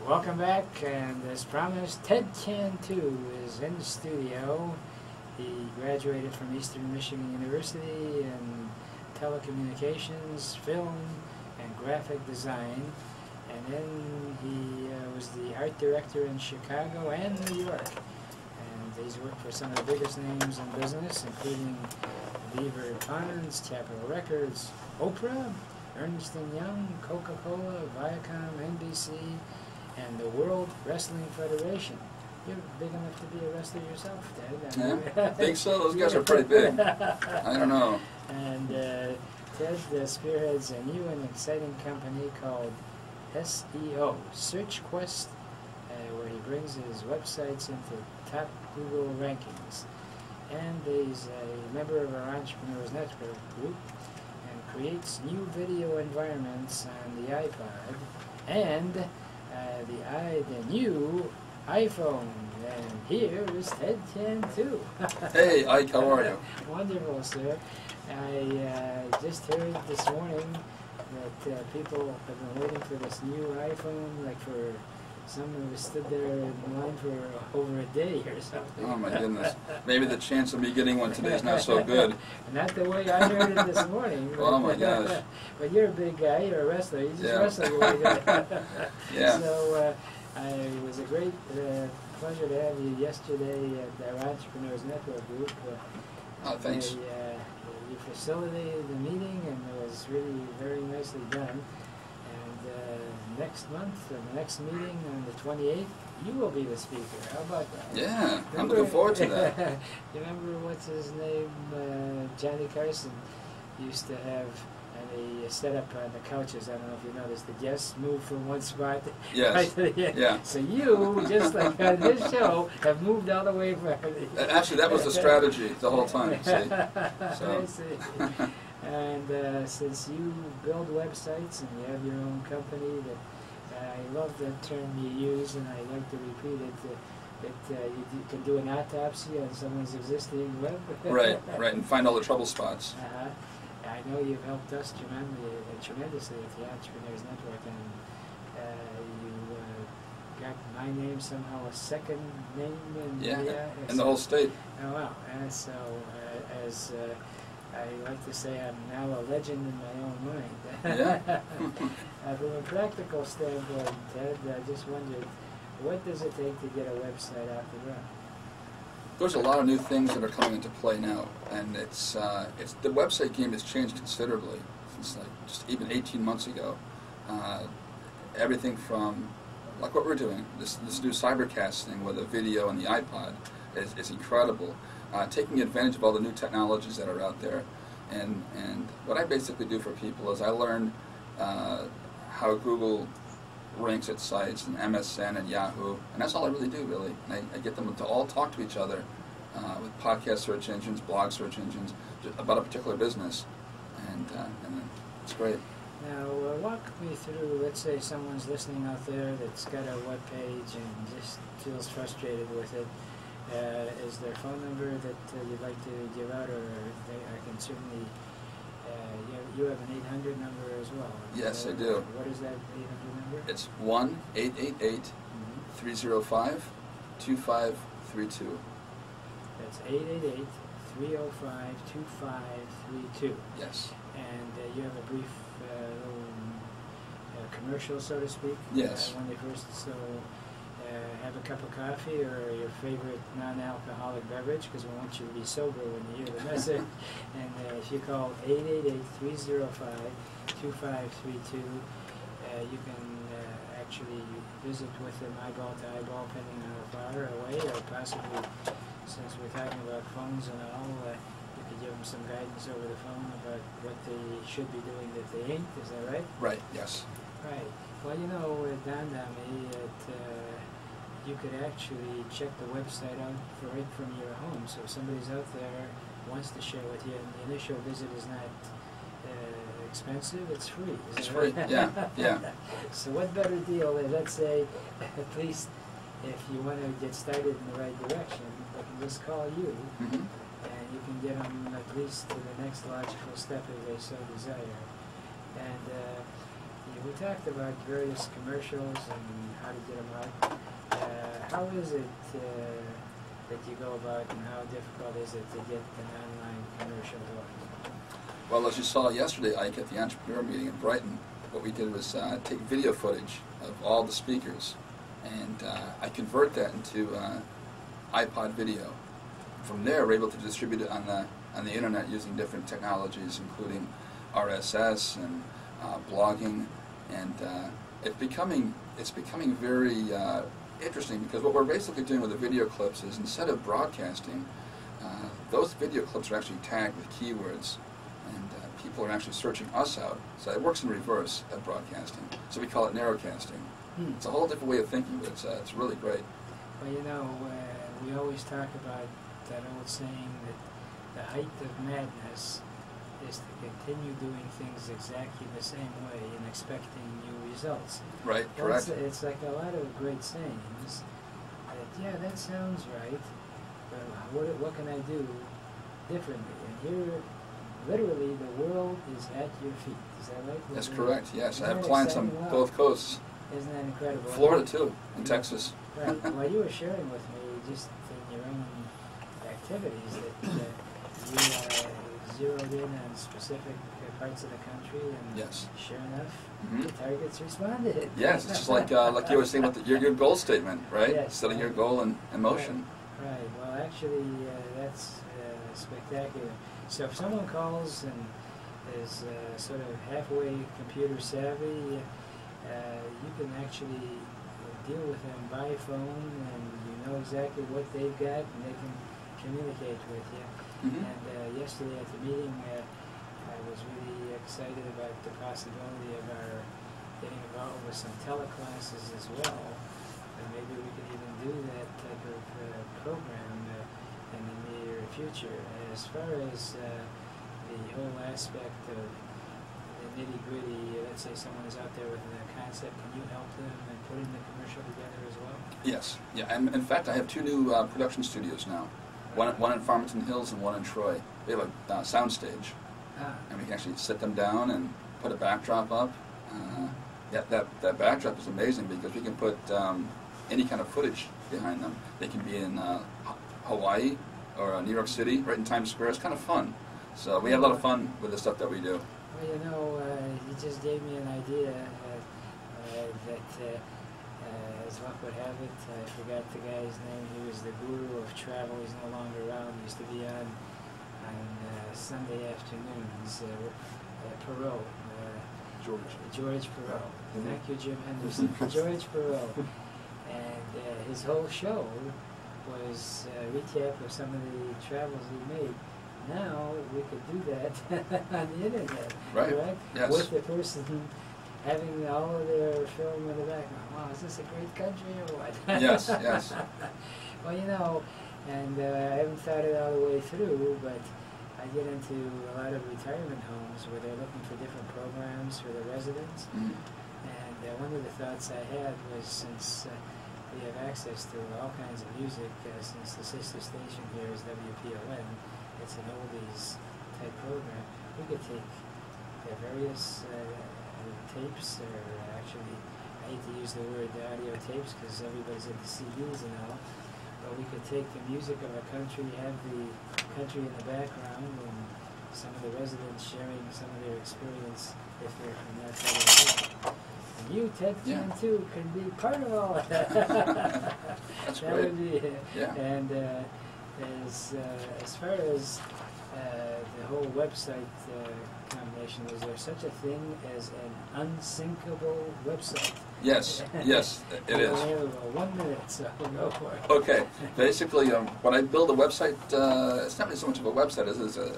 Welcome back, and as promised, Ted Cantu is in the studio. He graduated from Eastern Michigan University in telecommunications, film, and graphic design. And then he was the art director in Chicago and New York. And he's worked for some of the biggest names in business, including Beaver Ponds, Capitol Records, Oprah, Ernst & Young, Coca-Cola, Viacom, NBC, and the World Wrestling Federation. You're big enough to be a wrestler yourself, Ted. Yeah, I think so. Those guys are pretty big. I don't know. And Ted spearheads a new and exciting company called SEO, Search Quest, where he brings his websites into top Google rankings. And he's a member of our Entrepreneurs Network group and creates new video environments on the iPod and the new iPhone. And here is Ted Cantu. Hey, Ike, how are you? Wonderful, sir. I just heard this morning that people have been waiting for this new iPhone, like for someone who stood there in line for over a day or something. Oh my goodness. Maybe the chance of me getting one today is not so good. Not the way I heard it this morning. But, oh my gosh. But you're a big guy, you're a wrestler, you just wrestle away. Yeah. So it was a great pleasure to have you yesterday at our Entrepreneurs Network group. Oh, thanks. You facilitated the meeting, and it was really very nicely done. Next month, the next meeting on the 28th, you will be the speaker. How about that? Yeah, I'm looking forward to that. You remember what's his name? Johnny Carson used to have, and he set up on the couches. I don't know if you noticed, the guests move from one spot yes. right to the end. Yeah. So you, just like on this show, have moved all the way from. Actually, that was the strategy the whole time. See? So. I see. And since you build websites and you have your own company, that I love the term you use, and I like to repeat it, that you can do an autopsy on someone's existing web. Right, and find all the trouble spots. I know you've helped us tremendously with the Entrepreneurs Network, and you got my name somehow a second name in the whole state. Oh, wow. And so as I like to say, I'm now a legend in my own mind. Yeah. From a practical standpoint, Ted, I just wondered, what does it take to get a website off the ground? There's a lot of new things that are coming into play now, and it's the website game has changed considerably since like just even 18 months ago. Everything from like what we're doing, this new cybercast thing with a video and the iPod is incredible. Taking advantage of all the new technologies that are out there, and what I basically do for people is I learn how Google ranks its sites and MSN and Yahoo, and that's all I really do really. And I get them to all talk to each other with podcast search engines, blog search engines, about a particular business, and it's great. Now walk me through. Let's say someone's listening out there that's got a web page and just feels frustrated with it. Is there a phone number that you'd like to give out, or I can certainly, you have an 800 number as well. Yes, I do. What is that 800 number? It's 1-888-305-2532. That's 888-305-2532. Yes. And you have a brief little commercial, so to speak? Yes. When they first, have a cup of coffee or your favorite non-alcoholic beverage, because we want you to be sober when you hear the message. And if you call 888-305-2532, you can actually visit with them eyeball to eyeball, depending on how far away, or possibly, since we're talking about phones and all, you could give them some guidance over the phone about what they should be doing that they ain't. Is that right? Right, yes. Right. Well, you know, it dawned on me that you could actually check the website out right from your home. So if somebody's out there wants to share with you, and the initial visit is not expensive, it's free. It's free, yeah. So what better deal? Let's say, at least if you want to get started in the right direction, they can just call you, and you can get them at least to the next logical step if they so desire. And talked about various commercials and how to get them out. How is it that you go about, and how difficult is it to get an online commercial going? Well, as you saw yesterday, Ike, at the entrepreneur meeting in Brighton, what we did was take video footage of all the speakers, and I convert that into iPod video. From there, we're able to distribute it on the internet using different technologies, including RSS and blogging, and it's becoming very interesting, because what we're basically doing with the video clips is, instead of broadcasting, those video clips are actually tagged with keywords, and people are actually searching us out. So it works in reverse at broadcasting. So we call it narrowcasting. It's a whole different way of thinking, but it's really great. Well, you know, we always talk about that old saying that the height of madness is to continue doing things exactly the same way and expecting new results. Right, well, correct. It's like a lot of great sayings that, yeah, that sounds right, but what can I do differently? And here, literally, the world is at your feet. Is that right? That's correct, yes. I have Isn't clients on exciting? both coasts. Isn't that incredible? Florida, too, and Texas. Right. Well, you were sharing with me, just in your own activities, that you zeroed in on specific parts of the country, and yes, sure enough, the targets responded. Yes, it's just like you were saying with your goal statement, right? Yes, Setting your goal in motion. Right. Well, actually, that's spectacular. So if someone calls and is sort of halfway computer savvy, you can actually deal with them by phone, and you know exactly what they've got, and they can communicate with you. And yesterday at the meeting, I was really excited about the possibility of our getting involved with some teleclasses as well. And maybe we could even do that type of program in the near future. As far as the whole aspect of the nitty-gritty, let's say someone is out there with a concept, can you help them in putting the commercial together as well? Yes, yeah, and in fact, I have 2 new production studios now. One in Farmington Hills and one in Troy. They have a sound stage, and we can actually sit them down and put a backdrop up. That backdrop is amazing, because we can put any kind of footage behind them. They can be in Hawaii or New York City, right in Times Square. It's kind of fun. So we have a lot of fun with the stuff that we do. Well, you know, you just gave me an idea that, as luck would have it, I forgot the guy's name. He was the guru of travel. He's no longer around. He used to be on Sunday afternoons. Perot. George Perot. Thank you, Jim Henderson. George Perot. And his whole show was a recap of some of the travels he made. Now we could do that on the internet, right? Yes. With the person having all of their film in the background. Wow, is this a great country or what? Yes, yes. Well, you know, and I haven't thought it all the way through, but I get into a lot of retirement homes where they're looking for different programs for the residents. And one of the thoughts I had was, since we have access to all kinds of music, since the sister station here is WPON, it's an oldies type program, we could take various tapes, or actually, I hate to use the word audio tapes because everybody's into CDs and all, but we could take the music of a country, have the country in the background, and some of the residents sharing some of their experience if they're from that side of the world. And you, Ted Cantu, can be part of all of that. That's that great. Would be, yeah. And as far as the whole website combination, is there such a thing as an unsyncable website? Yes, yes, it is. We have 1 minute, so go for it. Okay, basically, when I build a website, it's not really so much of a website as it is a